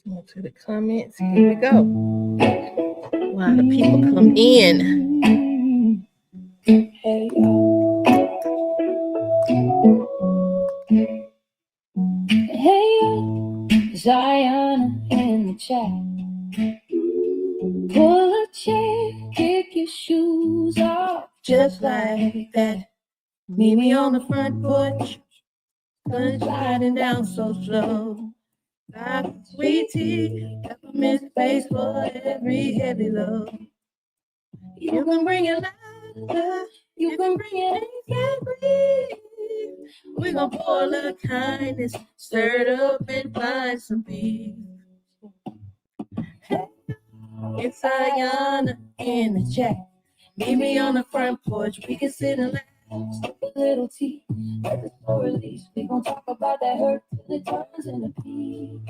Go to the comments. Here we go. While the people come in. Hey, it's Ayana in the chat. Pull a chair, kick your shoes off, just like that. Meet me on the front porch, sun sliding down so slow. Like sweet tea, peppermint space for every heavy load. You can bring it louder, you can bring it angry. We gon' pour a little kindness, stir it up and find some peace. Hey, it's Ayana in the chat. Meet me on the front porch, we can sit and laugh, sip a little tea, let the soul release. We gon' talk about that hurt till it turns into peace.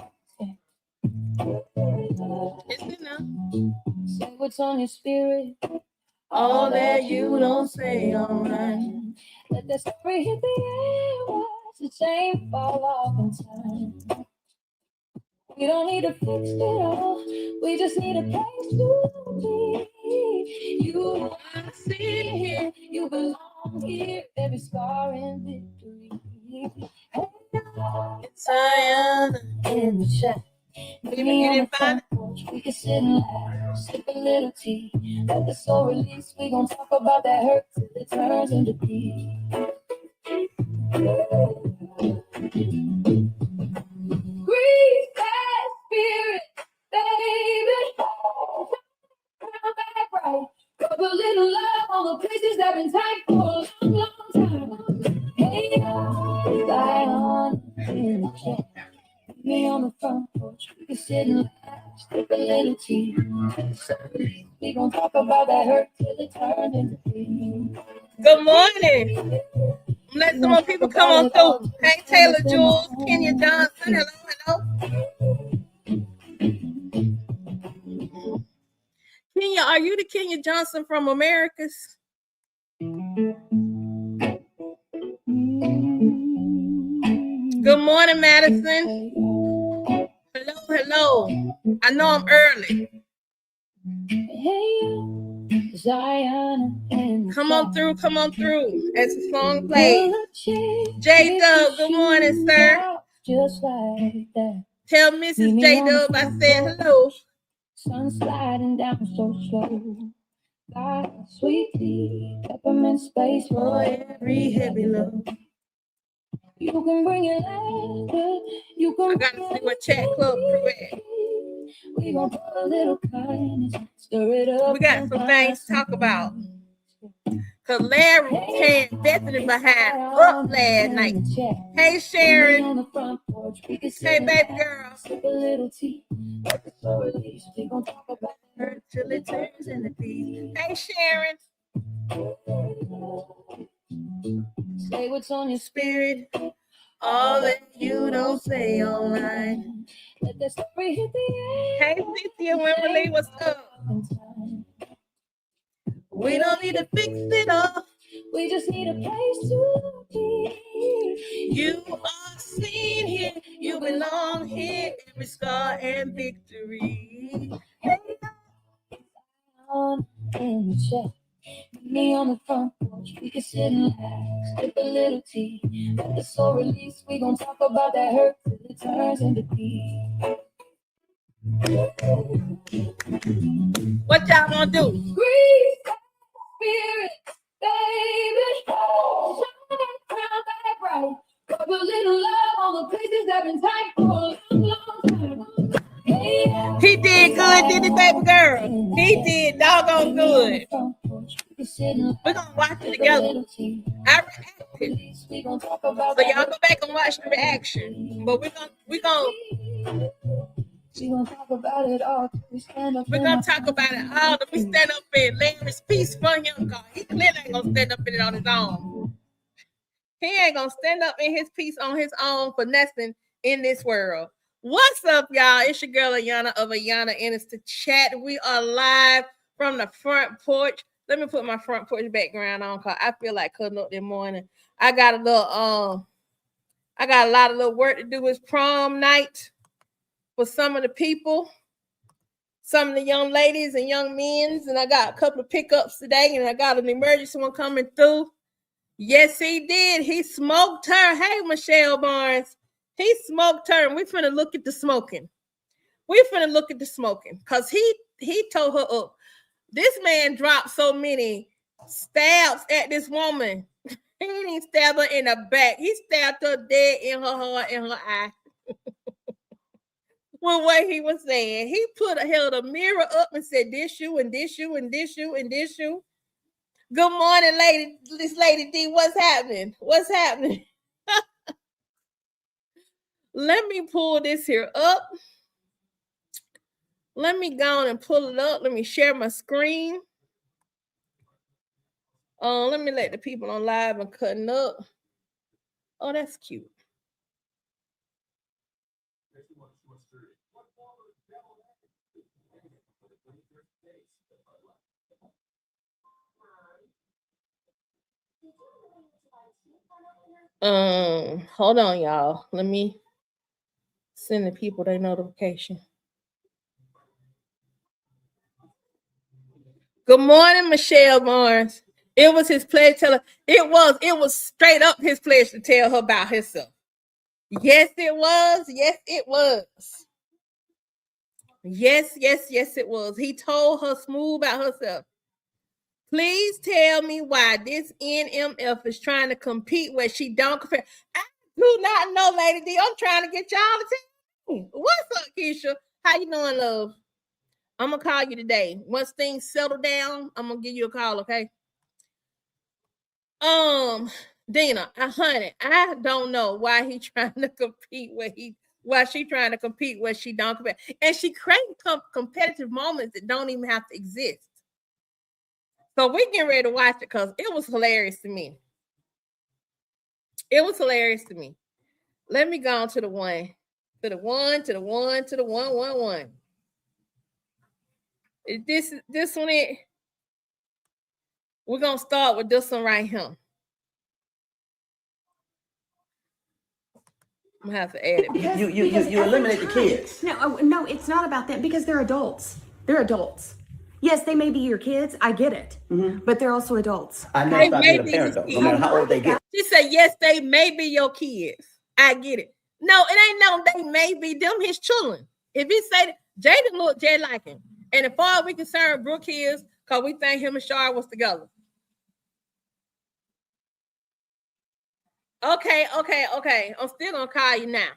It's enough. Say what's on your spirit, all that you don't say online. Let that story hit the air, watch the chain fall off in time. We don't need to fix it all, we just need a place to be. You are sitting here, you belong here, every scar and victory. Hey, it's Ayana in the chat. Meet me on the front porch, we can sit and laugh, sip a little tea, let the soul release. We gon' talk about that hurt till it turns into peace. Breathe that spirit, baby. Round back right. Rub a little love on the places that been tight for a long, long time. Hey, Zion in the chat. Meet me on the front porch, we can sit and laugh, sip a little tea. We gon' talk about that hurt till it turns into peace. Good morning. Let some more people come on through. Hey, Taylor Jules, Kenya Johnson. Hello, hello. Kenya, are you the Kenya Johnson from Americas? Good morning, Madison. Hello, hello. I know I'm early. Come on through, come on through. As the song plays. J Dub, good morning, sir. Just like that. Tell Mrs. J Dub I said hello. Sun sliding down so slow. Got sweet tea, peppermint space for every heavy load. You can bring it laughter. You can. I gotta see what chat club crew at. We gon' put a little kindness, stir it up. We got some things to talk about. Cause Larry carried Bethany behind up last night. Hey Sharon. Hey baby girl. Sip a little tea. We gon' talk about her till it turns into peace. Hey Sharon. Say what's on your spirit. All that you don't say online. Let that story hit the air. Hey Cynthia Wimberly, what's up? We don't need to fix it all. We just need a place to be. You are seen here. You belong here. Every scar and victory. Hey, on in the chat. Me on the front porch, we can sit and laugh, sip a little tea. Let the soul release. We gon' talk about that hurt till it turns into peace. What y'all gonna do? Breathe that spirit, baby. Shine that crown back right. Rub a little love on the places that been tight for a long, long time. Hey, he did good, didn't he, baby girl? He did doggone good. We're gonna watch it together. I reacted. So y'all go back and watch the reaction. But we're gonna talk about it all. We're gonna talk about it all. We stand up in Larry's piece for him, God. He clearly ain't gonna stand up in it on his own. He ain't gonna stand up in his piece on his own for nothing in this world. What's up, y'all? It's your girl Ayana of Ayana and it's the chat. We are live from the front porch. Let me put my front porch background on because I feel like cutting up this morning. I got a little I got a lot of little work to do. It's prom night for some of the people, some of the young ladies and young men, and I got a couple of pickups today, and I got an emergency one coming through. Yes, he did. He smoked her. Hey, Michelle Barnes. He smoked her, and we finna look at the smoking. Because he told her up. This man dropped so many stabs at this woman. He didn't stab her in the back. He stabbed her dead in her heart and her eye. With what he was saying. He held a mirror up and said, this you, and this you, and this you, and this you. Good morning, lady. This lady D, what's happening? Let me pull this here up. Let me go on and pull it up. Let me share my screen. Let me let the people on live and cutting up. Oh, that's cute. Hold on, y'all. Let me send the people their notification. Good morning, Michelle Barnes. It was his pleasure to tell her. It was straight up his pleasure to tell her about herself. Yes, it was. Yes, it was. Yes, it was. He told her smooth about herself. Please tell me why this NMF is trying to compete where she don't compare. I do not know, Lady D. I'm trying to get y'all to tell me. What's up, Keisha? How you doing, love? I'm going to call you today. Once things settle down, I'm going to give you a call, okay? Dina, honey, I don't know why he trying to compete why she trying to compete where she don't compare. And she creating competitive moments that don't even have to exist. So we getting ready to watch it because it was hilarious to me. Let me go on to the one. To the one. Is this one it? We're gonna start with this one right here. I'm gonna have to add it. Because you eliminate the kids. No, it's not about that because they're adults. Yes, they may be your kids. I get it. Mm-hmm. But they're also adults. I never stop being a parent though, no matter how old they get. She said, yes, they may be your kids. I get it. No, it ain't no they may be them his children. If he say that, Jaden look Jay like him. And as far as we concerned, Brooke is because we think him and Shar was together. Okay. I'm still gonna call you now.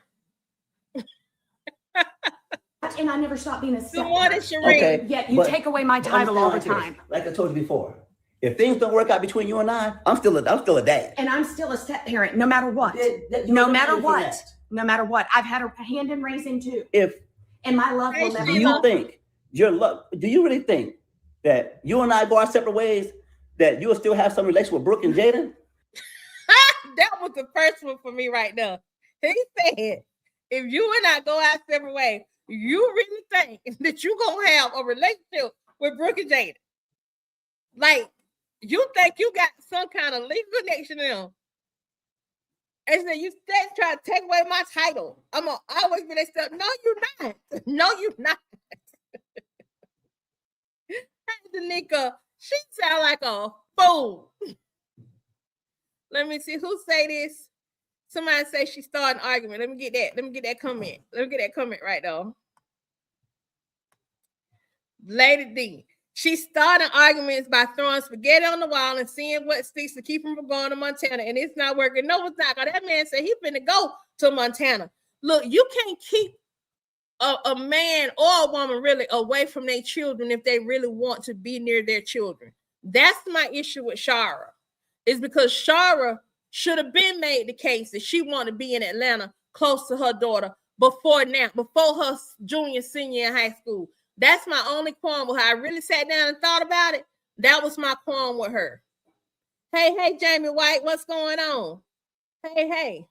And I never stopped being a step. Good morning, Sheree. Okay, yet you take away my title all the time. Like I told you before, if things don't work out between you and I'm still a dad. And I'm still a step parent, no matter what. No matter what. I've had a hand in raising too. And my love will never. Do you really think that you and I go our separate ways, that you will still have some relation with Brooke and Jaden? That was the first one for me right now. He said, if you and I go our separate ways, you really think that you're going to have a relationship with Brooke and Jaden? Like, you think you got some kind of legal connection to them? And so you still try to take away my title. I'm going to always be that stuff. No, you're not. No, you're not. Danica, she sound like a fool. Let me see who say this. Somebody say she started an argument. Let me get that comment. Right though. Lady D. She started arguments by throwing spaghetti on the wall and seeing what sticks to keep him from going to Montana. And it's not working. No, it's not. That man said he finna go to Montana. Look, you can't keep a man or a woman really away from their children if they really want to be near their children. That's my issue with Shara. Is because Shara should have been made the case that she wanted to be in Atlanta close to her daughter before her junior, senior in high school. That's my only qualm with her. I really sat down and thought about it. That was my qualm with her. Hey, Jamie White, what's going on? Hey.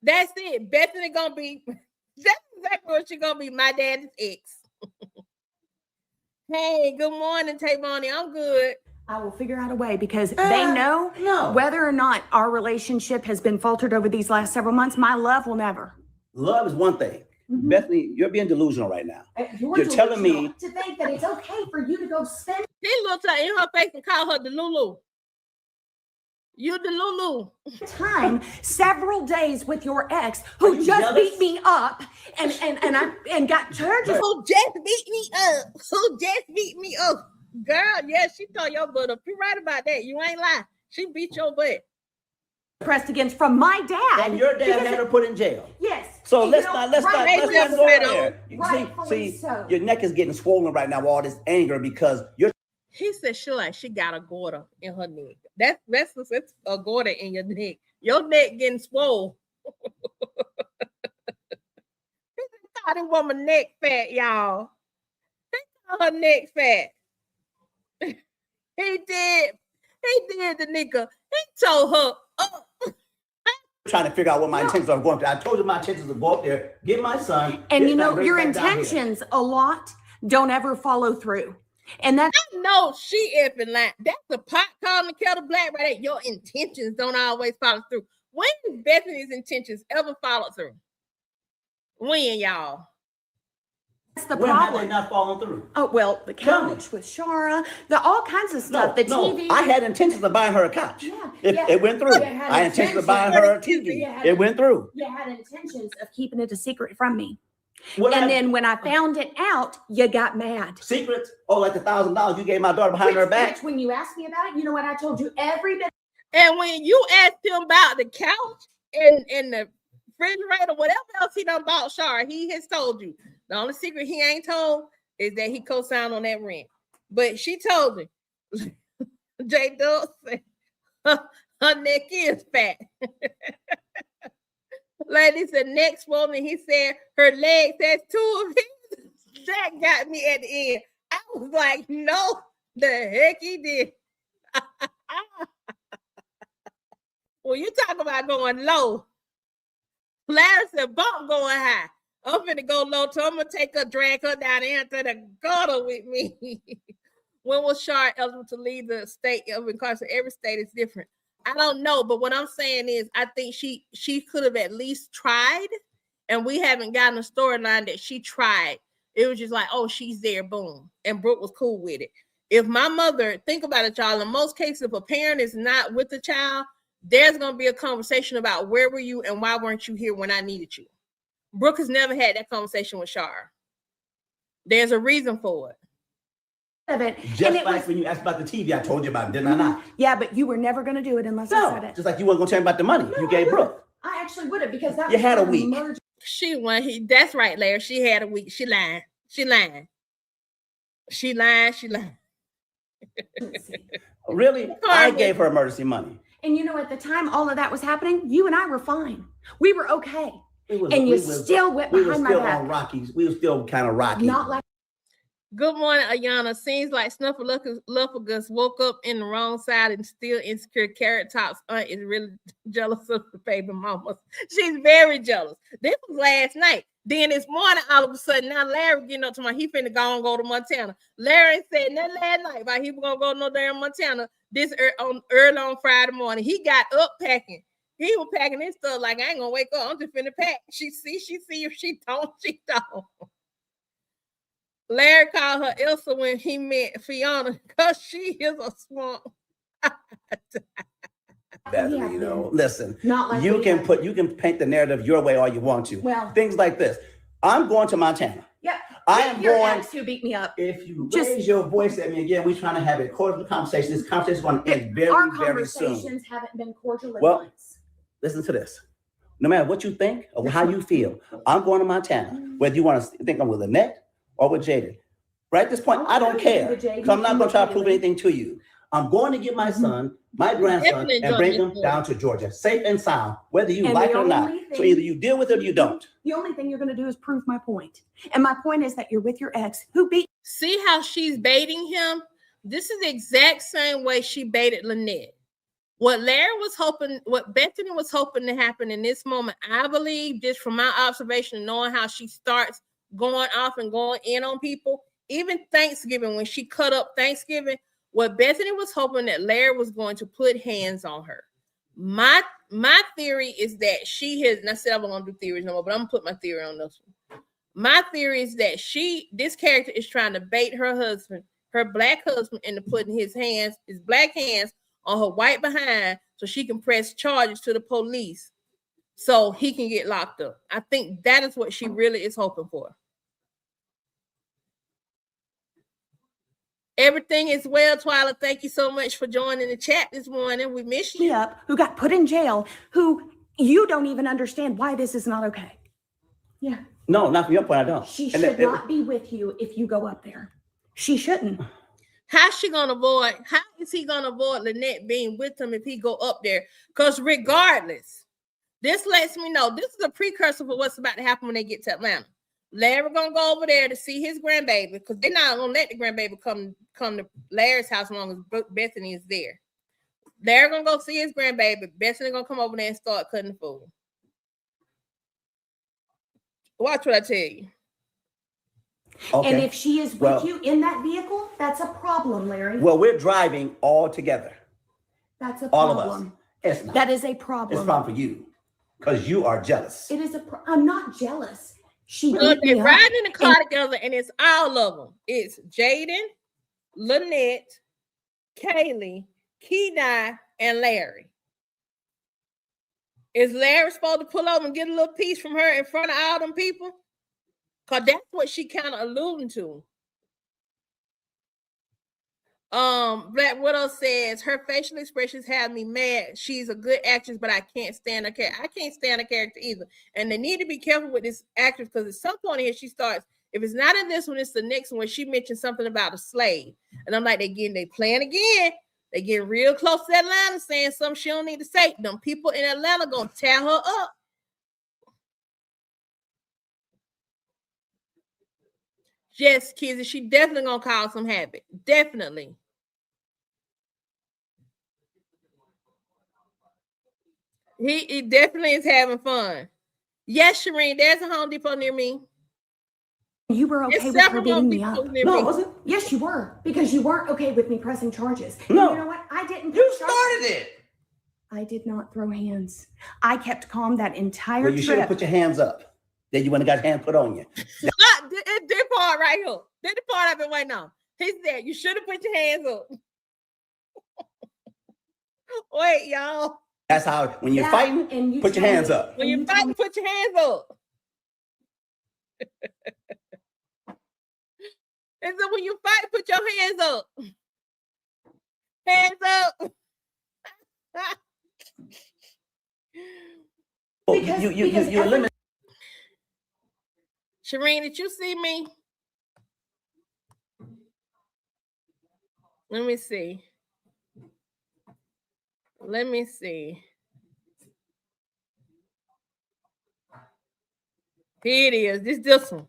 That's it. Bethany gonna be, that's exactly what she's gonna be, my dad's ex. Hey, good morning, Tavoni. I'm good. I will figure out a way because they know No. whether or not our relationship has been faltered over these last several months, my love will never. Love is one thing. Bethany, you're being delusional right now. You're telling me to think that it's okay for you to go spend. He looked her in her face and called her the Lulu. You the Lulu. Time several days with your ex who just jealous? beat me up and got charges. Who just beat me up? Who just beat me up? Girl, yeah, she tore your butt up. You right about that. You ain't lying. She beat your butt. Pressed against from my dad. And your dad had her put in jail. Yes. So And let's not go there. Rightfully See, so. your neck is getting swollen right now with all this anger because you're. He said she got a goiter in her neck. That's a goiter in your neck. Your neck getting swole. He thought it was my neck fat, y'all. He thought her neck fat. He did the nigga. He told her, oh. Trying to figure out what my intentions are going to. I told you my intentions are to go up there, get my son. And you know, your intentions a lot don't ever follow through. And that's No, she effing lying. That's the pot calling the kettle black right there. Your intentions don't always follow through. When did Bethany's intentions ever follow through? When, y'all? the When have they problem. not fallen through? Oh, well, the Tell me. couch with Shara, the all kinds of stuff, the TV. I had intentions of buying her a couch. Yeah, It went through. You had I intentions of intentions. buying her a TV. You had It went through. You had intentions of keeping it a secret from me. What And I- then when I found it out, you got mad. secrets? Oh, like the $1,000 you gave my daughter behind her back. Which, when you asked me about it, you know what? I told you every bit. And when you asked him about the couch and the refrigerator, whatever else he done bought Shara, he has told you. The only secret he ain't told is that he co-signed on that rent. But she told him. J Dub said her neck is fat. Lady said next woman, he said her legs has two of his. That got me at the end. I was like, no, the heck he did. Well, you talk about going low. Larry said, bump going high. I'm finna go low, so I'm gonna take her, drag her down there into the gutter with me. When was Shar eligible to leave the state of incarceration? Every state is different. I don't know, but what I'm saying is, I think she could have at least tried, and we haven't gotten a storyline that she tried. It was just like, oh, she's there, boom, and Brooke was cool with it. If my mother, think about it, y'all. In most cases, if a parent is not with the child, there's gonna be a conversation about where were you and why weren't you here when I needed you. Brooke has never had that conversation with Shar. There's a reason for it. Of it. Just And it like was, when you asked about the TV, I told you about it, didn't I not? yeah, but you were never going to do it unless I No, said it. just like you weren't going to tell me about the money you gave Brooke. I actually would have, because that You was had a an week. emergency. She won. That's right, Larry. She had a week. She lying. She lying. She lying. She lying. Really? I gave her emergency money. And you know, at the time all of that was happening, you and I were fine. We were okay. And You still went we were behind my still back. on Rockies. We were still kind of rocky. Not like Good morning, Ayana. Seems like Snuffleupagus woke up in the wrong side and still insecure. Carrot Top's aunt is really jealous of the baby mamas. She's very jealous. This was last night. Then this morning, all of a sudden, now Larry getting up to my, he finna go to Montana. Larry said that last night, but he was gonna go no damn Montana early on Friday morning. He got up packing. He was packing his stuff like, I ain't gonna wake up. I'm just finna pack. She see. If she don't, she don't. Larry called her Elsa when he met Fiona because she is a swamp. Bethany, you know, listen, Not like you we can have. you can paint the narrative your way all you want to. Well- things like this. I'm going to Montana. yeah. I am your going. ex who beat me up. If you Just- raise your voice at me again, we're trying to have a cordial conversation. This conversation is going to end very, Our very soon. conversations haven't been cordial at Well, once. Listen to this. No matter what you think or how you feel, I'm going to Montana. Whether you want to think I'm with Annette or with Jaden. Right at this point, I don't care. Because I'm not going to try to prove anything to you. I'm going to get my son, my grandson, Definitely and bring enjoy him down to Georgia, safe and sound, whether you And like it the or not. only So thing- either you deal with it or you don't. The only thing you're going to do is prove my point. And my point is that you're with your ex who beat. See how she's baiting him? This is the exact same way she baited Lynette. What Larry was hoping, what Bethany was hoping to happen in this moment, I believe, just from my observation and knowing how she starts going off and going in on people, even Thanksgiving, when she cut up Thanksgiving, What Bethany was hoping that Larry was going to put hands on her. My theory is that she has, and I said I wasn't gonna do theories no more, but I'm gonna put my theory on this one. My theory is that this character is trying to bait her husband, her black husband, into putting his black hands on her white behind so she can press charges to the police so he can get locked up. I think that is what she really is hoping for. Everything is well, Twyla. Thank you so much for joining the chat this morning. We miss you. Who got put in jail, who you don't even understand why this is not okay. Yeah. No, not from your point, I don't. She should not be with you if you go up there. She shouldn't. How is he gonna avoid Lynette being with him if he go up there? Because regardless, this lets me know this is a precursor for what's about to happen when they get to Atlanta. Larry gonna go over there to see his grandbaby because they're not gonna let the grandbaby come to Larry's house as long as Bethany is there. Larry gonna go see his grandbaby. Bethany gonna come over there and start cutting the food. Watch what I tell you. Okay. And if she is with you in that vehicle, that's a problem, Larry. Well, we're driving all together. That's a problem. All of us. It's not. That is a problem. It's a problem for you because you are jealous. It is I'm not jealous. They're riding in the car together, and it's all of them. It's Jaden, Lynette, Kaylee, Kenai, and Larry. Is Larry supposed to pull over and get a little piece from her in front of all them people? Because that's what she kind of alluding to. Black Widow says her facial expressions have me mad. She's a good actress, but I can't stand her character. I can't stand her character either. And they need to be careful with this actress because at some point here she starts. If it's not in this one, it's the next one where she mentioned something about a slave. And I'm like, they playing again. They getting real close to Atlanta saying something she don't need to say. Them people in Atlanta gonna tear her up. Yes, Kizzy, she definitely gonna cause some havoc. Definitely. He definitely is having fun. Yes, Shireen, there's a Home Depot near me. You were okay with her beating me up. No, I wasn't. Yes, you were. Because you weren't okay with me pressing charges. No. You know what? I didn't. You started it. I did not throw hands. I kept calm that entire trip. You should have put your hands up. Then you wouldn't have got hand put on you. This part right here. This the part I've been waiting on. He said, you should have put your hands up. Wait, y'all. That's how, when you're fighting, put your hands up. When you're fighting, put your hands up. And so when you fight, put your hands up. Hands up. You eliminate. Shireen, did you see me? Let me see. Here it is. This one.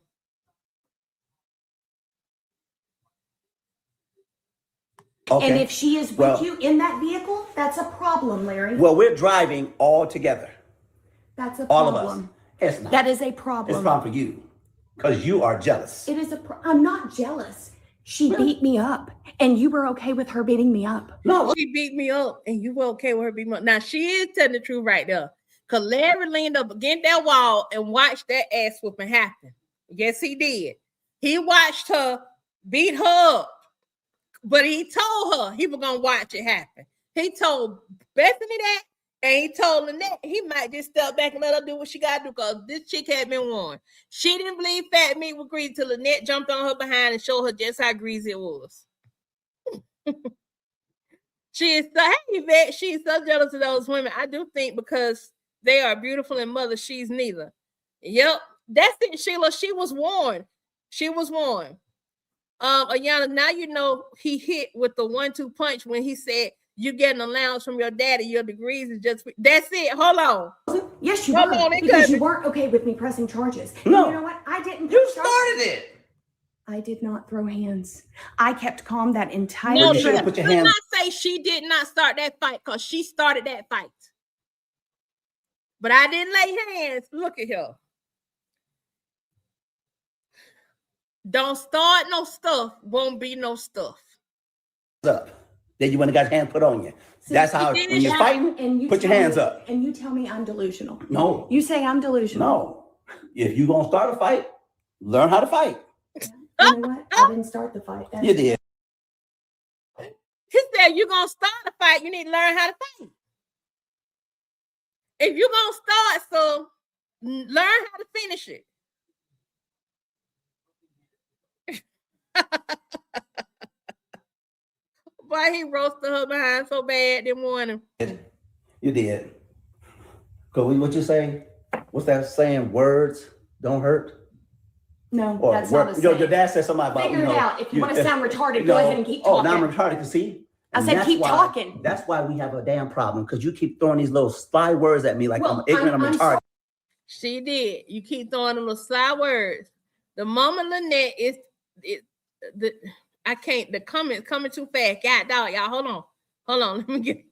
Okay. And if she is with you in that vehicle, that's a problem, Larry. Well, we're driving all together. That's a All problem. of us. It's not. That is a problem. It's a problem for you because you are jealous. It is I'm not jealous. She beat me up, and you were okay with her beating me up. No, she beat me up, and you were okay with her beating me up. Now, she is telling the truth right there. Because Larry leaned up against that wall and watched that ass whooping happen. Yes, he did. He watched her beat her up, but he told her he was going to watch it happen. He told Bethany that, and he told Lynette he might just step back and let her do what she got to do because this chick had been warned. She didn't believe fat meat was greasy till Lynette jumped on her behind and showed her just how greasy it was. She is so jealous of those women. I do think because they are beautiful and mother, she's neither. Yep, that's it, Sheila. She was warned. Ayana, now you know he hit with the 1-2 punch when he said, you get an allowance from your daddy, your degrees is just, that's it. Hold on. Yes, you were. Because you weren't okay with me pressing charges. No. You know what? I didn't. You started it. I did not throw hands. I kept calm that entire trip. You should have put your hands. Do not say she did not start that fight because she started that fight. But I didn't lay hands. Look at her. Don't start no stuff. Won't be no stuff. up. Then you went and got your hand put on you. See, That's how, when you're fighting, and you put your hands up. And you tell me I'm delusional. No. You say I'm delusional. No. If you're going to start a fight, learn how to fight. You know what? I didn't start the fight. You did. He said, you're going to start a fight, you need to learn how to fight. If you're going to start, so learn how to finish it. Why he roasted her behind so bad that morning? You did. Because what you say? What's that saying? Words don't hurt? No, that's not a saying. Your dad said something about, figure it out. If you want to sound retarded, go ahead and keep talking. Oh, now I'm retarded, see? I said keep talking. That's why we have a damn problem, because you keep throwing these little sly words at me like I'm ignorant, I'm retarded. She did. You keep throwing them little sly words. The moment Lynette is I can't, the comments coming too fast. God dog, y'all, hold on. Let me get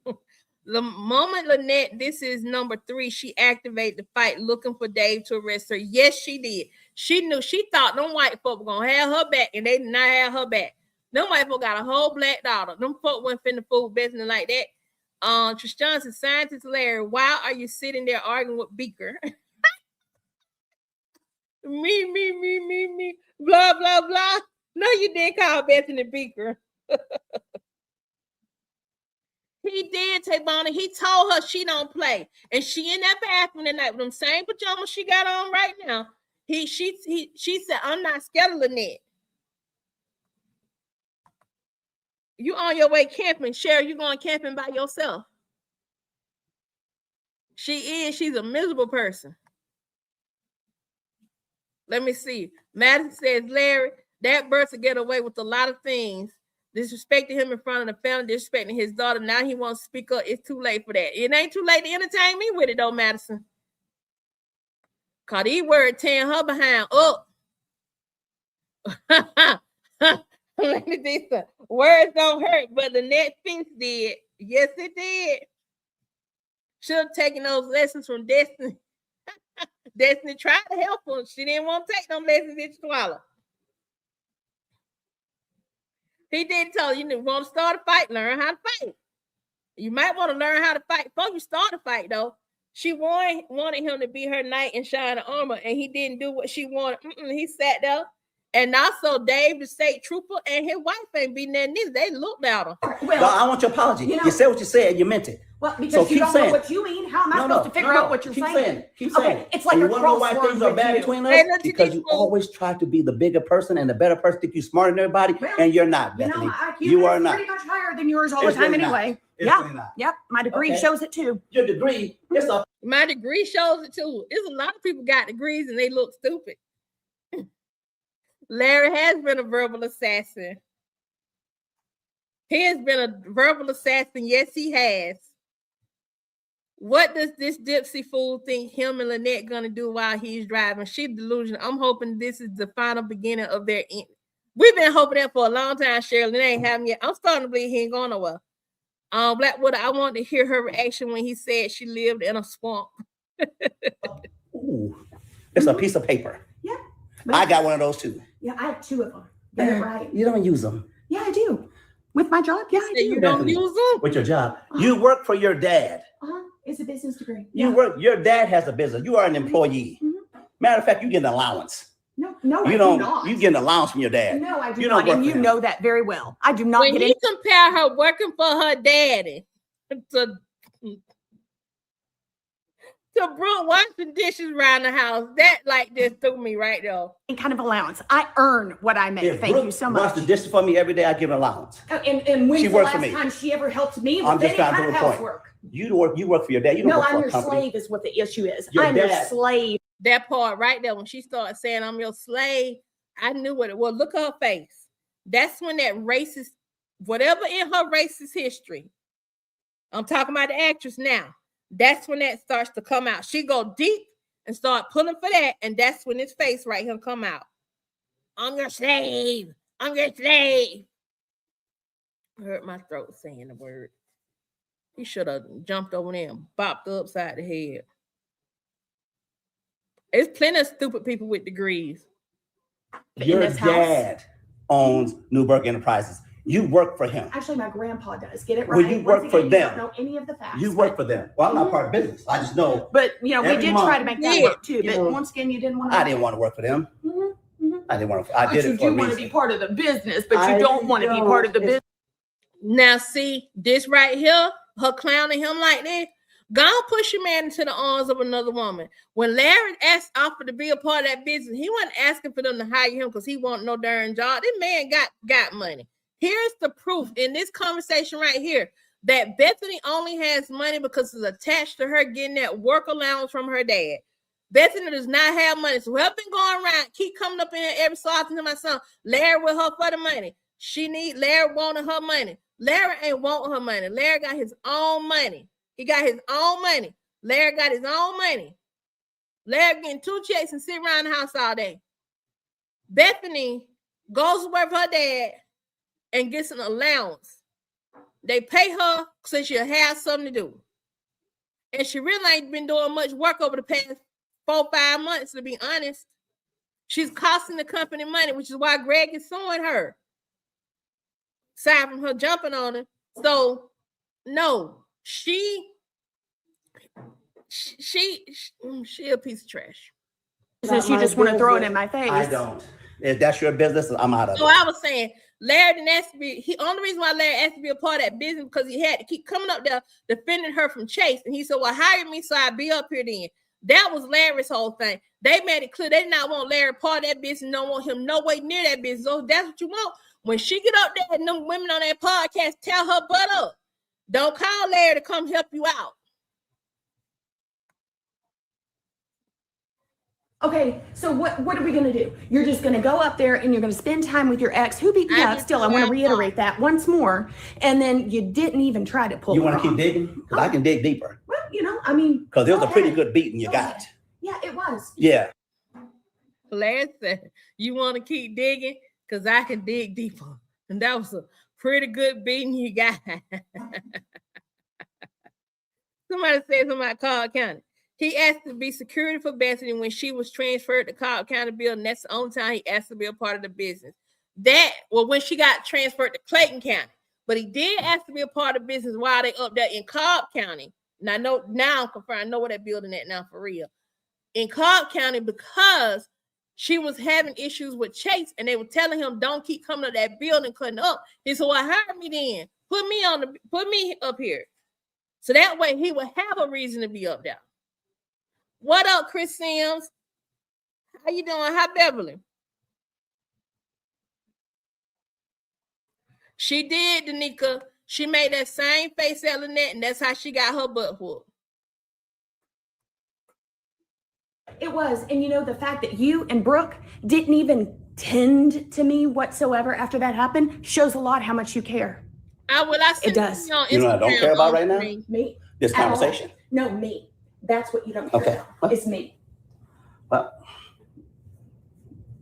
the moment Lynette, this is number 3, she activated the fight looking for Dave to arrest her. Yes, she did. She knew, she thought them white folk were gonna have her back, and they did not have her back. Them white folk got a whole black daughter. Them folk wasn't finna fool Bethany like that. Tristan said, Scientist Larry, why are you sitting there arguing with Beaker? me, blah, blah, blah. No, you didn't call Bethany Beaker. He did, Tavana. He told her she don't play. And she in that bathroom that night with them same pajamas she got on right now. She said, I'm not scared of Lynette. You on your way camping. Cheryl, you going camping by yourself. She's a miserable person. Let me see. Madison says, Larry, that bird to get away with a lot of things. Disrespecting him in front of the family, disrespecting his daughter. Now he wants to speak up. It's too late for that. It ain't too late to entertain me with it, though, Madison. Cause these words tearing her behind up. Words don't hurt, but the net fence did. Yes, it did. Should have taken those lessons from Destiny. Destiny tried to help her. She didn't want to take them lessons in Swallow. He did tell you, want to start a fight, learn how to fight. You might want to learn how to fight before you start a fight, though. She wanted him to be her knight in shining armor, and he didn't do what she wanted. He sat there. And also, Dave, the state trooper, and his wife ain't being there neither. They looked at him. Well, I want your apology. You said what you said, you meant it. Well, because you don't know what you mean. How am I supposed to figure out what you're saying? Keep saying. It's like a crossword. Why things are bad between us? Because you always try to be the bigger person and the better person. Think you're smarter than everybody, and you're not, Bethany. You are not. Pretty much higher than yours all the time, anyway. Yep. My degree shows it too. Your degree, my degree shows it too. There's a lot of people got degrees and they look stupid. Larry has been a verbal assassin. He has been a verbal assassin. Yes, he has. What does this Dipsy fool think him and Lynette gonna do while he's driving? She's delusional. I'm hoping this is the final beginning of their end. We've been hoping that for a long time, Cheryl. It ain't happened yet. I'm starting to believe he ain't going nowhere. Blackwood, I wanted to hear her reaction when he said she lived in a swamp. Ooh, it's a piece of paper. Yeah. I got one of those too. Yeah, I have 2 of them. Get it right. You don't use them. Yeah, I do. With my job, yeah, I do. You don't use them? With your job. You work for your dad. It's a business degree. Your dad has a business. You are an employee. Matter of fact, you get an allowance. No, you don't. Not. You get an allowance from your dad. No, I do not. And you know that very well. I do not. When he compare her working for her daddy to Brooke washing dishes around the house, that like this threw me right there. Any kind of allowance. I earn what I make. If Thank Brooke you so much. Wash the dishes for me every day, I give an allowance. And when's the last time she ever helped me with any kind of housework? You work for your dad. You don't work for a company. I'm your slave is what the issue is. I'm your slave. That part right there, when she started saying I'm your slave, I knew what it was. Look at her face. That's when that racist, whatever in her racist history, I'm talking about the actress now. That's when that starts to come out. She go deep and start pulling for that, and that's when his face right here come out. I'm your slave. I'm your slave. I hurt my throat saying the word. He should have jumped over there and bopped her upside the head. There's plenty of stupid people with degrees. Your dad owns Newburgh Enterprises. You work for him. Actually, my grandpa does. Get it right. Well, you work for them. You don't know any of the facts. You work for them. Well, I'm not part of business. I just know. But, you know, we did try to make that work too. But once again, you didn't want to. I didn't want to work for them. I didn't want to. I did it for a reason. You do want to be part of the business, but you don't want to be part of the business. Now, see, this right here, her clowning him like this, go and push your man into the arms of another woman. When Larry offered to be a part of that business, he wasn't asking for them to hire him because he wanted no darn job. This man got money. Here's the proof in this conversation right here that Bethany only has money because it's attached to her getting that work allowance from her dad. Bethany does not have money. So we've been going around, keep coming up in here every so often to my son, Larry with her for the money. Larry wanted her money. Larry ain't want her money. Larry got his own money. He got his own money. Larry got his own money. Larry getting 2 checks and sit around the house all day. Bethany goes to work for her dad and gets an allowance. They pay her so she'll have something to do. And she really ain't been doing much work over the past 4-5 months, to be honest. She's costing the company money, which is why Greg is suing her. Aside from her jumping on him. So, no, she a piece of trash. Since you just want to throw it in my face. I don't. If that's your business, I'm out of it. So I was saying, Larry didn't ask to be, only reason why Larry asked to be a part of that business because he had to keep coming up there defending her from Chase. And he said, well, hire me so I'd be up here then. That was Larry's whole thing. They made it clear they did not want Larry part of that business, don't want him no way near that business. So that's what you want. When she get up there and them women on that podcast tell her butt up. Don't call Larry to come help you out. Okay, so what are we going to do? You're just going to go up there and you're going to spend time with your ex who beat you up. Still, I want to reiterate that once more. And then you didn't even try to pull You want to keep digging? Because I can dig deeper. Well, you know, I mean. Because it was a pretty good beating you got. Yeah, it was. Yeah. Larry said, you want to keep digging? Because I can dig deeper. And that was a pretty good beating you got. Somebody said something about Cobb County. He asked to be security for Bethany when she was transferred to Cobb County building. That's the only time he asked to be a part of the business. When she got transferred to Clayton County. But he did ask to be a part of the business while they up there in Cobb County. And I know now, confirmed, I know where that building at now for real. In Cobb County because she was having issues with Chase and they were telling him, don't keep coming to that building cutting up. He said, well, hire me then. Put me up here. So that way he would have a reason to be up there. What up, Chris Sims? How you doing? Hi, Beverly. She did, Danica. She made that same face at Lynette, and that's how she got her butt whooped. It was. And you know, the fact that you and Brooke didn't even tend to me whatsoever after that happened shows a lot how much you care. It does. You know what I don't care about right now? Me. This conversation. No, me. That's what you don't care about. It's me. Well,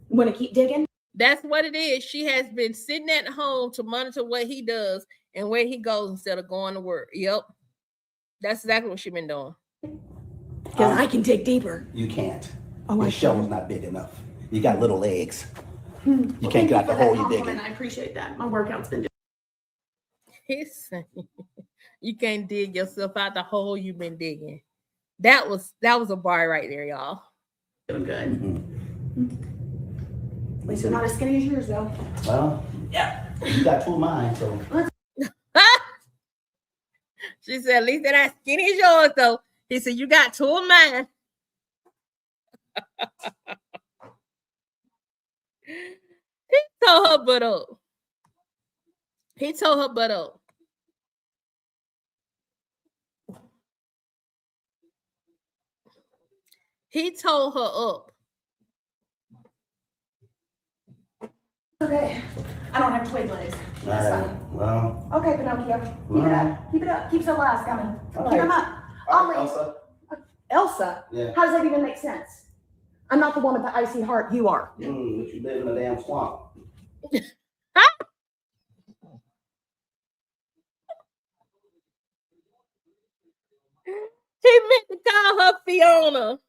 want to keep digging? That's what it is. She has been sitting at home to monitor what he does and where he goes instead of going to work. Yep. That's exactly what she's been doing. Because I can dig deeper. You can't. Oh, Your show's not big enough. You got little legs. You can't get out the hole you're digging. I appreciate that. My workout's been He's saying you can't dig yourself out the hole you've been digging. That was a bar right there, y'all. doing good. At least you're not as skinny as yours, though. Well, yeah, you got 2 of mine, so. She said, at least they're not skinny as yours, though. He said, you got 2 of mine. He told her butt up. He told her butt up. He told her up. Okay. I don't have twig legs. That's fine. Well. Okay, Pinocchio. Keep it up. Keep it up. Keep some lies coming. All Keep right. them up. All right, Elsa. Elsa? Yeah. How does that even make sense? I'm not the one with the icy heart. You are. But you live in a damn swamp. He meant to call her Fiona.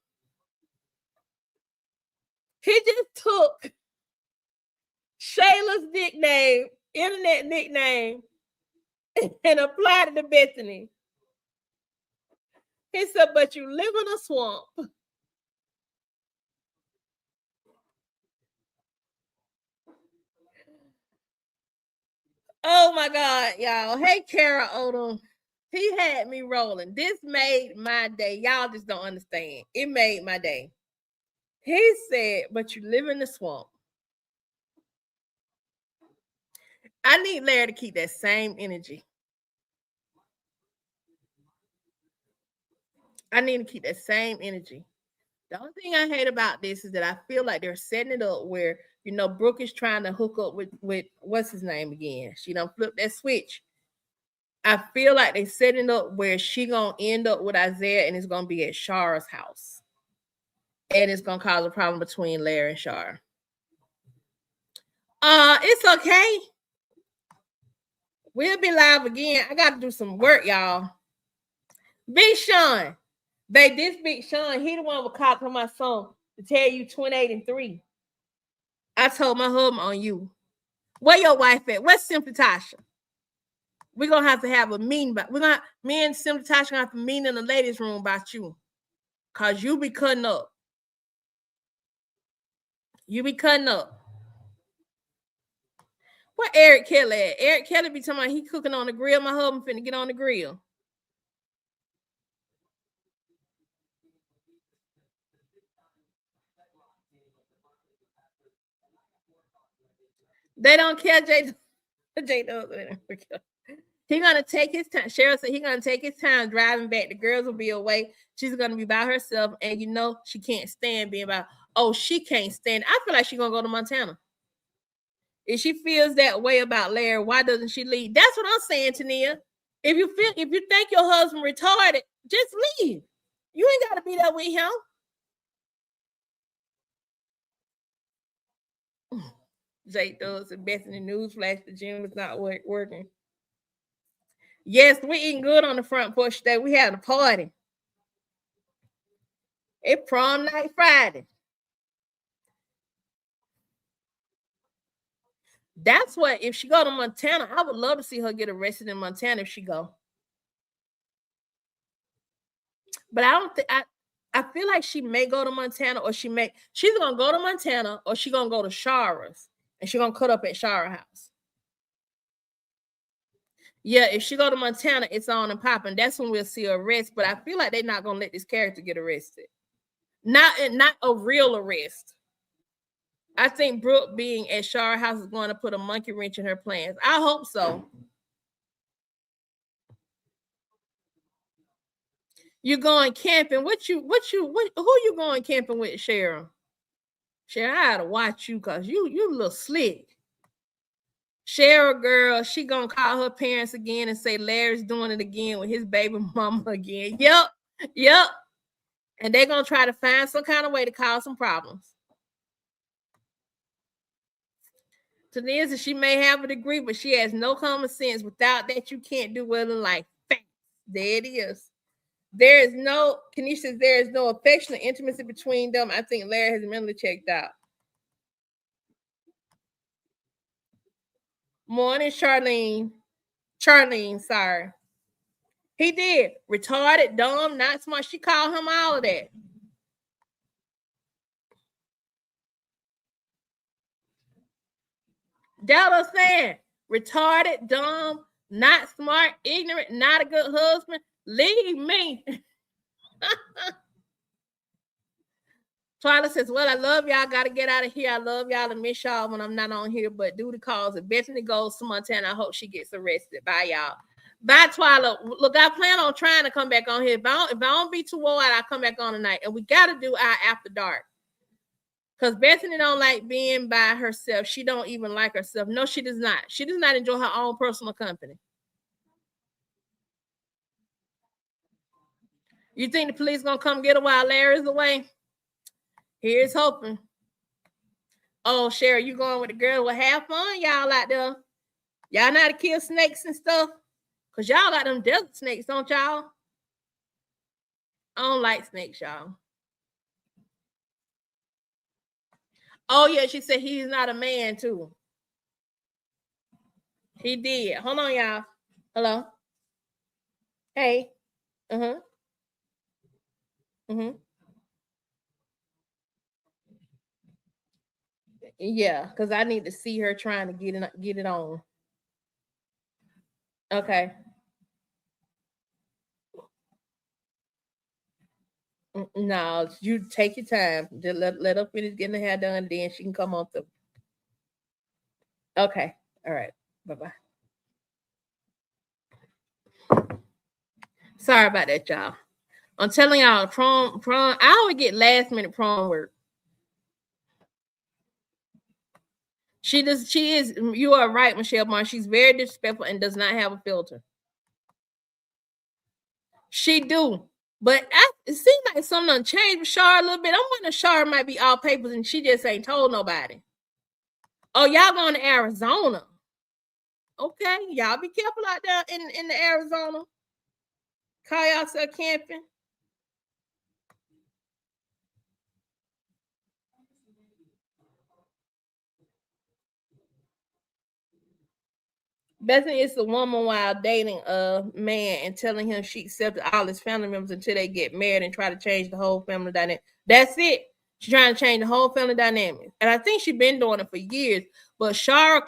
He just took Shayla's nickname internet nickname and applied it to Bethany. He said, but you live in a swamp. Oh my God, y'all. Hey, Kara Odom. He had me rolling. This made my day. Y'all just don't understand. It made my day. He said, but you live in the swamp. I need Larry to keep that same energy. I need to keep that same energy. The only thing I hate about this is that I feel like they're setting it up where, you know, Brooke is trying to hook up with what's his name again? She done flipped that switch. I feel like they setting up where she gonna end up with Isaiah and it's gonna be at Shara's house. And it's gonna cause a problem between Larry and Shara. It's okay. We'll be live again. I gotta do some work, y'all. Big Sean. This Big Sean, he the one with cop on my song to tell you 28-3. I told my husband on you. Where your wife at? Where's Simply Tasha? We're gonna have to have a meeting, but me and Simply Tasha gonna have to meet in the ladies' room about you. Cause you be cutting up. You be cutting up. Where Eric Kelly at? Eric Kelly be talking about he cooking on the grill. My husband finna get on the grill. They don't care, Jay. He gonna take his time. Cheryl said he gonna take his time driving back. The girls will be away. She's gonna be by herself, and you know she can't stand being by. Oh, she can't stand. I feel like she's gonna go to Montana. If she feels that way about Larry, why doesn't she leave? That's what I'm saying, Tania. If you think your husband retarded, just leave. You ain't gotta be there with him. Jake does and Bethany newsflash, the gym is not working. Yes, we eating good on the front porch today. We had a party. It's prom night Friday. That's what, if she go to Montana, I would love to see her get arrested in Montana if she go. But I don't think I feel like she may go to Montana, or she's gonna go to Montana, or she's gonna go to Shara's and she's gonna cut up at Shara house. Yeah, if she go to Montana, it's on and popping. That's when we'll see her arrest. But I feel like they're not gonna let this character get arrested. Not a real arrest. I think Brooke being at Shara house is going to put a monkey wrench in her plans. I hope so. You're going camping. Who you going camping with, Cheryl? Cheryl, I gotta watch you because you a little slick. Cheryl girl, she gonna call her parents again and say Larry's doing it again with his baby mama again. Yep. And they're gonna try to find some kind of way to cause some problems. Tania says she may have a degree, but she has no common sense. Without that, you can't do well in life. There it is. Kenisha says there is no affection or intimacy between them. I think Larry has mentally checked out. Morning, Charlene, sorry. He did. Retarded, dumb, not smart. She called him all of that. That was saying. Retarded, dumb, not smart, ignorant, not a good husband. Leave me. Twyla says, well, I love y'all. Got to get out of here. I love y'all and miss y'all when I'm not on here, but duty calls. If Bethany goes to Montana, I hope she gets arrested. Bye, y'all. Bye, Twyla. Look, I plan on trying to come back on here. If I don't be too wide, I'll come back on tonight. And we got to do our after dark. Because Bethany don't like being by herself. She don't even like herself. No, she does not. She does not enjoy her own personal company. You think the police going to come get her while Larry's away? Here's hoping. Oh, Sherry, you going with the girl? Well, have fun, y'all out there. Y'all know how to kill snakes and stuff? Because y'all got them desert snakes, don't y'all? I don't like snakes, y'all. Oh, yeah, she said he's not a man, too. He did. Hold on, y'all. Hello. Hey. Yeah, because I need to see her trying to get it on. Okay. No, you take your time. Just let her finish getting the hair done, then she can come on through. Okay. All right. Bye-bye. Sorry about that, y'all. I'm telling y'all, prom. I always get last minute prom work. She is. You are right, Michelle Barnes. She's very disrespectful and does not have a filter. She do, but it seems like something changed with Shar a little bit. I'm wondering Shar might be all papers and she just ain't told nobody. Oh, y'all going to Arizona? Okay, y'all be careful out there in the Arizona. Call yourself camping. Bethany is the woman while dating a man and telling him she accepted all his family members until they get married and try to change the whole family dynamic. That's it. She's trying to change the whole family dynamic. And I think she's been doing it for years. But Shara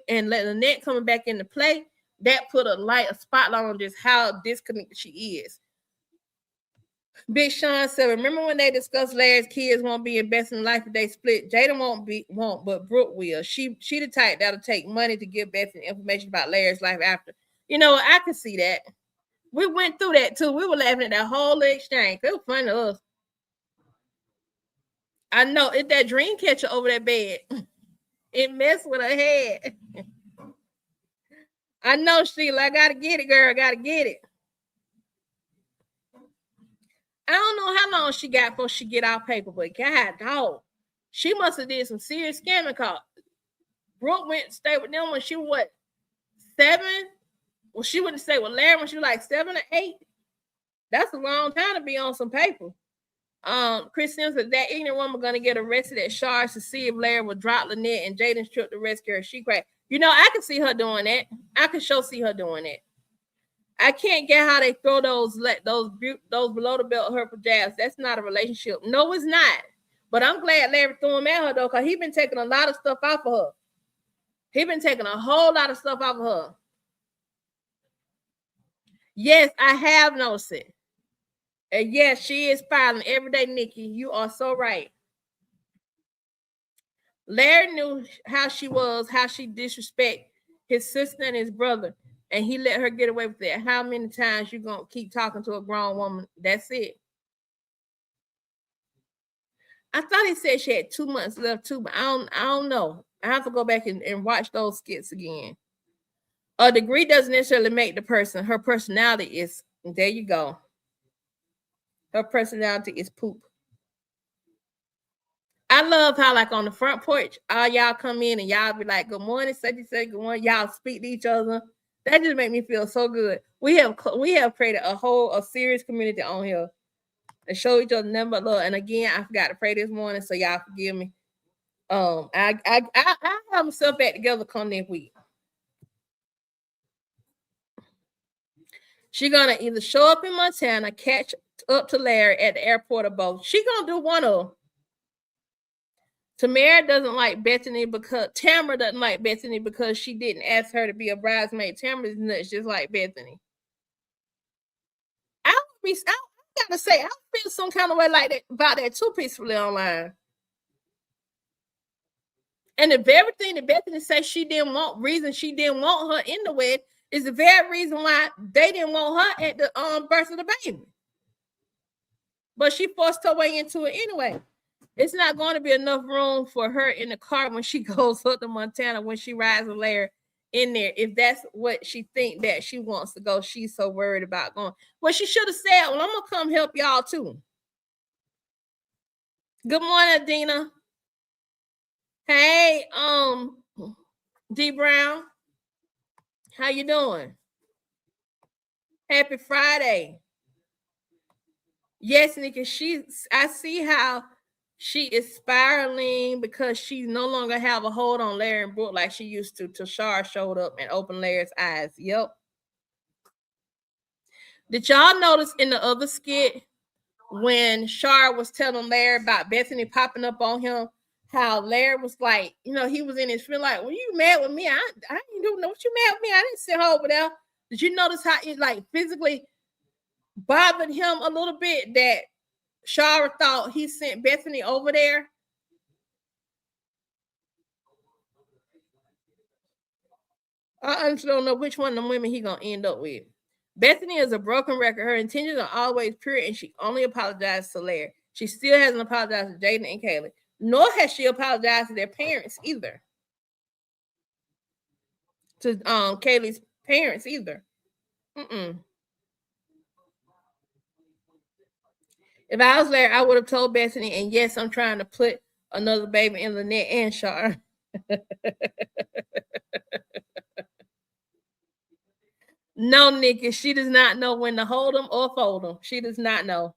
and let Lynette coming back into play, that put a spotlight on just how disconnected she is. Big Sean said, remember when they discussed Larry's kids won't be investing in life if they split? Jada won't, but Brooke will. She the type that'll take money to give Bethany information about Larry's life after. You know, I can see that. We went through that too. We were laughing at that whole exchange. It was funny to us. I know it's that dream catcher over that bed. It messed with her head. I know, Sheila. I gotta get it, girl. I gotta get it. I don't know how long she got before she get out paper, but God, dog, she must have did some serious scamming. Cause Brooke went to stay with them when she was what, 7? Well, she wouldn't stay with Larry when she was like 7 or 8. That's a long time to be on some paper. Chris Sims said that ignorant woman gonna get arrested at Shards to see if Larry would drop Lynette and Jaden's trip to rescue her. She cried. You know, I can see her doing that. I can see her doing that. I can't get how they throw those below the belt hurtful jabs. That's not a relationship. No, it's not. But I'm glad Larry threw him at her though, because he been taking a lot of stuff off of her. He been taking a whole lot of stuff off of her. Yes, I have noticed it. And yes, she is filing every day, Nikki. You are so right. Larry knew how she was, how she disrespect his sister and his brother, and he let her get away with that. How many times you gonna keep talking to a grown woman? That's it. I thought he said she had 2 months left too, but I don't know. I have to go back and watch those skits again. A degree doesn't necessarily make the person. Her personality is. There you go. Her personality is poop. I love how, like, on the front porch, all y'all come in and y'all be like, "Good morning," such and such. Good morning. Y'all speak to each other. That just make me feel so good. We have created a serious community on here and show each other nothing but love. And again, I forgot to pray this morning, so y'all forgive me. I have myself back together come next week. She gonna either show up in Montana, catch up to Larry at the airport, or both. She gonna do one of them. Tamara doesn't like Bethany because Tamara doesn't like Bethany because she didn't ask her to be a bridesmaid. Tamara is nuts, just like Bethany. I gotta say, I feel some kind of way like that about that too peacefully online. And the very thing that Bethany said she didn't want her in the wedding is the very reason why they didn't want her at the birth of the baby. But she forced her way into it anyway. It's not going to be enough room for her in the car when she goes up to Montana, when she rides with Larry in there. If that's what she think that she wants to go, she's so worried about going. Well, she should have said, well, I'm going to come help y'all too. Good morning, Adina. Hey, D Brown. How you doing? Happy Friday. Yes, Nikki, I see how She is spiraling because she no longer have a hold on Larry and Brooke like she used to till Shar showed up and opened Larry's eyes. Yep. Did y'all notice in the other skit when Shar was telling Larry about Bethany popping up on him, how Larry was like, you know, he was in his feeling like, well, you mad with me? I didn't know what you mad with me. I didn't sit her over there. Did you notice how it like physically bothered him a little bit that Shara thought he sent Bethany over there? I honestly don't know which one of them women he gonna end up with. Bethany is a broken record. Her intentions are always pure, and she only apologized to Larry. She still hasn't apologized to Jaden and Kaylee, nor has she apologized to their parents either. To Kaylee's parents either. If I was Larry, I would have told Bethany, and yes, I'm trying to put another baby in Lynette and Shar. No, Nikki, she does not know when to hold them or fold them. She does not know.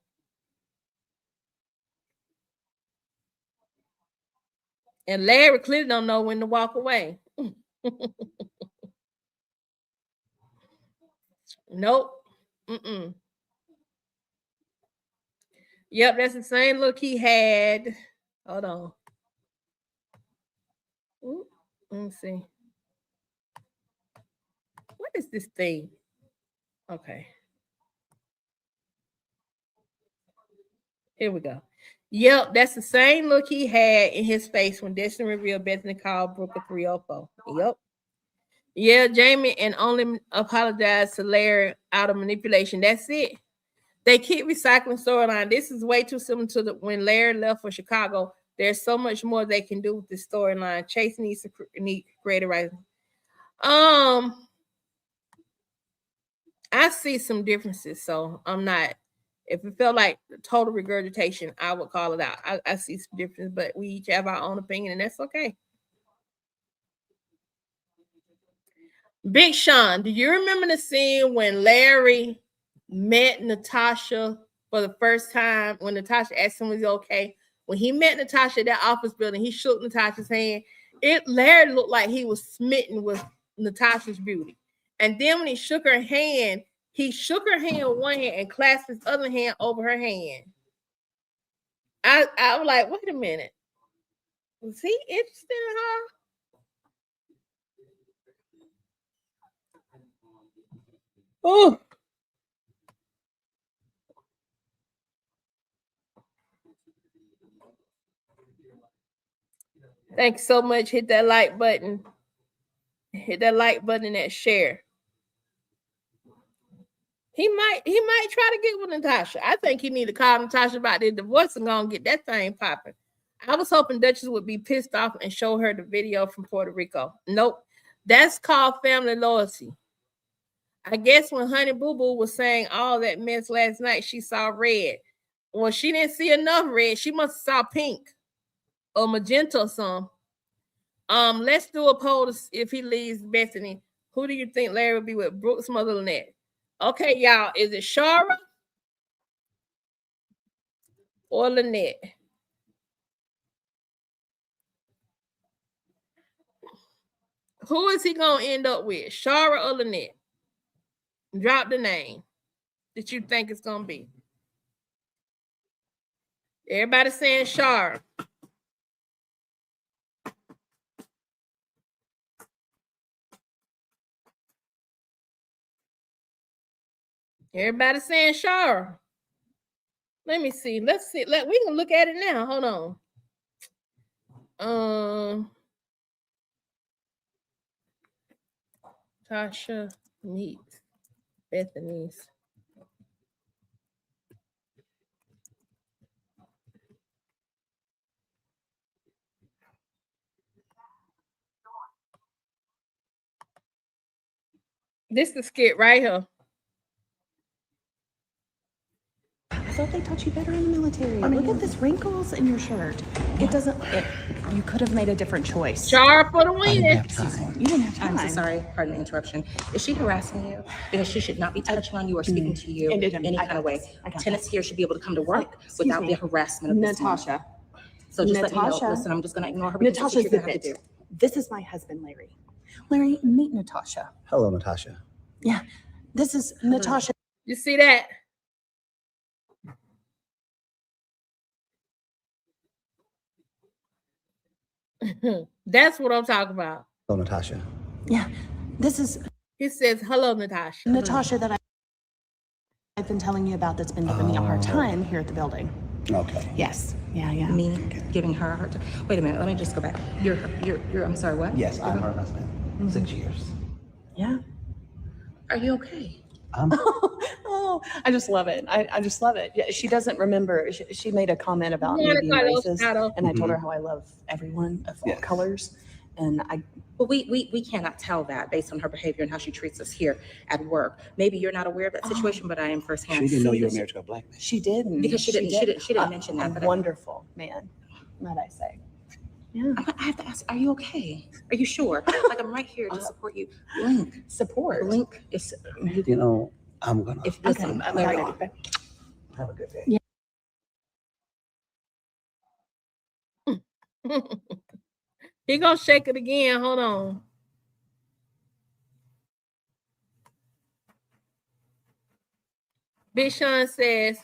And Larry clearly don't know when to walk away. Nope. Yep, that's the same look he had. Hold on. Ooh, let me see. What is this thing? Okay. Here we go. Yep, that's the same look he had in his face when Destiny revealed Bethany called Brooke a 304. Yep. Yeah, Jamie and only apologized to Larry out of manipulation. That's it. They keep recycling storyline. This is way too similar to when Larry left for Chicago. There's so much more they can do with this storyline. Chase needs to need creative writing. I see some differences, so I'm not. If it felt like total regurgitation, I would call it out. I see some differences, but we each have our own opinion, and that's okay. Big Sean, do you remember the scene when Larry met Natasha for the first time? When Natasha asked him was he okay? When he met Natasha at that office building, he shook Natasha's hand. Larry looked like he was smitten with Natasha's beauty. And then when he shook her hand with one hand and clasped his other hand over her hand. I was like, wait a minute. Was he interested in her? Oh. Thanks so much. Hit that like button. Hit that like button and that share. He might try to get with Natasha. I think he need to call Natasha about their divorce and go and get that thing popping. I was hoping Duchess would be pissed off and show her the video from Puerto Rico. Nope. That's called family loyalty. I guess when Honey Boo Boo was saying all that mess last night, she saw red. Well, she didn't see enough red. She must have saw pink or magenta or something. Let's do a poll if he leaves Bethany. Who do you think Larry would be with? Brooke's mother, Lynette. Okay, y'all. Is it Shara or Lynette? Who is he gonna end up with? Shara or Lynette? Drop the name that you think it's gonna be. Everybody saying Shara. Everybody saying Shara. Let me see. Let's see. We can look at it now. Hold on. Tasha meets Bethany's. This is the skit right here. I thought they taught you better in the military. Look at this wrinkles in your shirt. It doesn't. You could have made a different choice. Shara for the win. You didn't have time. I'm so sorry. Pardon the interruption. Is she harassing you? Because she should not be touching on you or speaking to you in any kind of way. Tenants here should be able to come to work without the harassment of this Natasha. So just let me Natasha. know. Listen, I'm just going to ignore her. Because Natasha's that's the what you're gonna have to bitch. This is my husband, Larry. Larry, meet Natasha. Hello, Natasha. Yeah, this is Natasha. You see that? That's what I'm talking about. Hello, Natasha. Yeah, this is He says, hello, Natasha. Natasha that I've been telling you about that's been giving me a hard time here at the building. Okay. Yes. Yeah. Me giving her a hard time. Wait a minute. Let me just go back. You're. I'm sorry. What? Yes, I'm her husband. 6 years. Yeah. Are you okay? Oh, I just love it. I just love it. Yeah, she doesn't remember. She made a comment about me being racist, and I told her how I love everyone of all colors. And Well, we cannot tell that based on her behavior and how she treats us here at work. Maybe you're not aware of that situation, but I am firsthand. She didn't know you were married to a black man. she didn't. Because she didn't mention that. A wonderful man, might I say. Yeah. I have to ask, are you okay? Are you sure? Like, I'm right here to support you. Blink. Support. Blink is. You know, I'm gonna Listen, Larry, have a good day. Yeah. He gonna shake it again. Hold on. Big Sean says,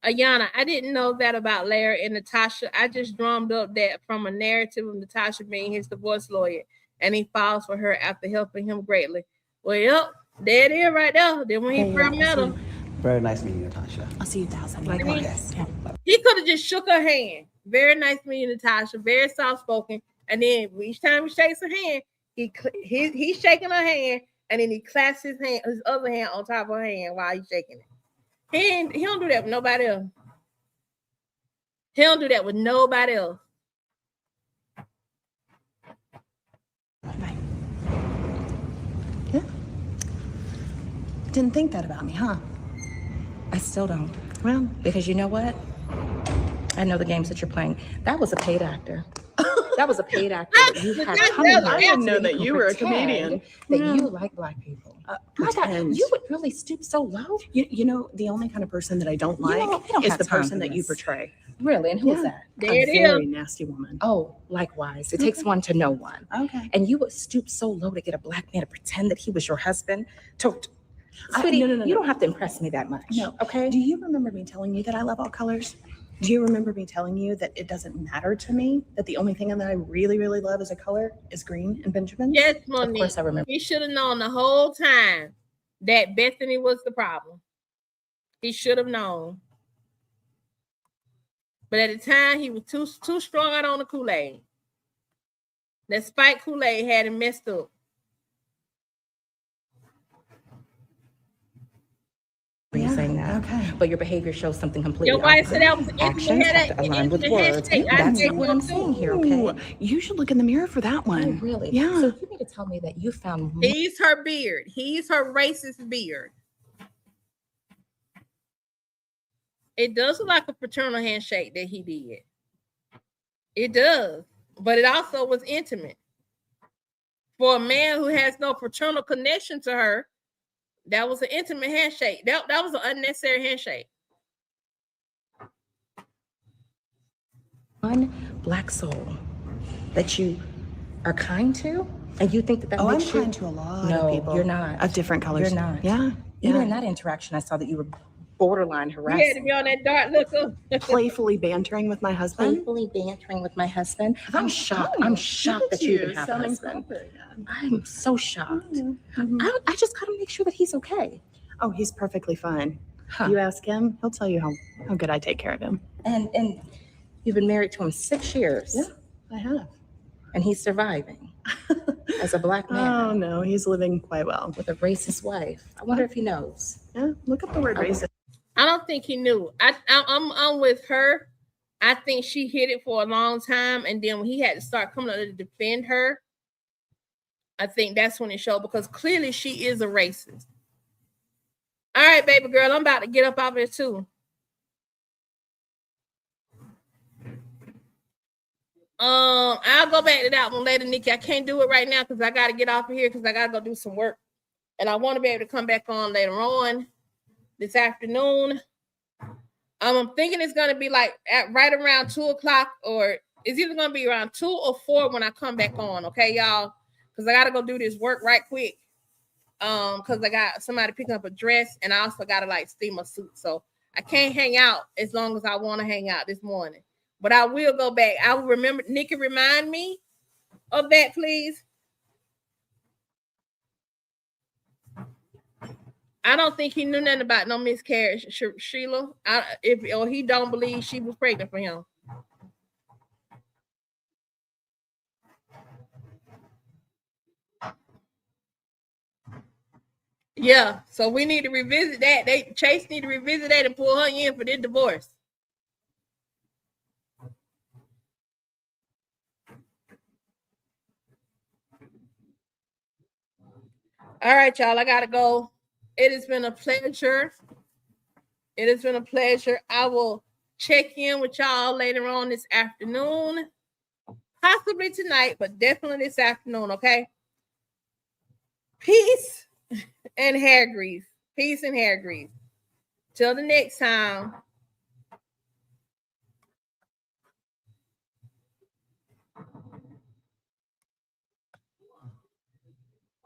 Ayana, I didn't know that about Larry and Natasha. I just drummed up that from a narrative of Natasha being his divorce lawyer, and he falls for her after helping him greatly. Well, yep, there it is right there. Then when he first met her. Very nice meeting you, Natasha. I'll see you 1,000. Likewise. Yeah. He could have just shook her hand. Very nice meeting Natasha. Very soft spoken. And then each time he shakes her hand, he's shaking her hand, and then he clasps his other hand on top of her hand while he's shaking it. He don't do that with nobody else. He don't do that with nobody else. Bye. Yeah. Didn't think that about me, huh? I still don't. Well, Because you know what? I know the games that you're playing. That was a paid actor. That was a paid actor. You had come in here I didn't know so that you were a pretend comedian. That Yeah. you like black people. My God, pretend. you would really stoop so low. You know, the only kind of person that I don't like we don't is have the time person for that you this. portray. Really? And who was Yeah. that? There A it very is. nasty woman. Oh, likewise. It takes one to know one. Okay. And you would stoop so low to get a black man to pretend that he was your husband. Sweetie, no. you don't have to impress me that much. No. Okay? Do you remember me telling you that I love all colors? Do you remember me telling you that it doesn't matter to me, that the only thing that I really, really love as a color is green and Benjamin? Yes, Of Monique. course I remember. He should have known the whole time that Bethany was the problem. He should have known. But at the time, he was too strong out on the Kool-Aid. That spiked Kool-Aid had him messed up. You saying that. Okay. But your behavior shows something completely Your wife opposite. said that was an Actions have to align with words. That's not what I'm saying here, okay? Ooh, you should look in the mirror for that Oh, one. really? Yeah. So you need to tell me that you found He's her beard. He's her racist beard. It does look like a fraternal handshake that he did. It does. But it also was intimate. For a man who has no fraternal connection to her, that was an intimate handshake. That was an unnecessary handshake. one black soul that you are kind to, and you think that Oh, I'm makes you... kind to a lot No, of people. you're not. Of different colors. You're not. Yeah. Even Yeah. in that interaction, I saw that you were borderline You had to harassing. be on that dark look. Playfully bantering with my husband. Playfully bantering with my husband. I'm Oh, shocked. oh, I'm shocked that you even have a sounding husband. proper again. I'm so shocked. Mhm. I just gotta make sure that he's okay. Oh, he's perfectly fine. Huh. You ask him, he'll tell you how good I take care of him. And you've been married to him 6 years. Yeah. I have. And he's surviving as a black Oh man no, he's living quite well. with a racist wife. I wonder if he knows. Yeah, look up the word racist. I don't think he knew. I'm with her. I think she hid it for a long time, and then when he had to start coming out to defend her, I think that's when it showed, because clearly she is a racist. All right, baby girl, I'm about to get up out of here too. I'll go back to that one later, Nikki. I can't do it right now because I got to get off of here because I got to go do some work, and I want to be able to come back on later on this afternoon. I'm thinking it's gonna be like at right around 2:00, or it's either gonna be around 2 or 4 when I come back on. Okay, y'all, because I gotta go do this work right quick. Because I got somebody picking up a dress, and I also gotta like steam a suit, so I can't hang out as long as I want to hang out this morning. But I will go back. I will remember. Nikki, remind me of that, please. I don't think he knew nothing about no miscarriage, Sheila. Or he don't believe she was pregnant for him. Yeah, so we need to revisit that. Chase need to revisit that and pull her in for this divorce. All right, y'all. I gotta go. It has been a pleasure. It has been a pleasure. I will check in with y'all later on this afternoon, possibly tonight, but definitely this afternoon. Okay. Peace and hair grease. Peace and hair grease. Till the next time.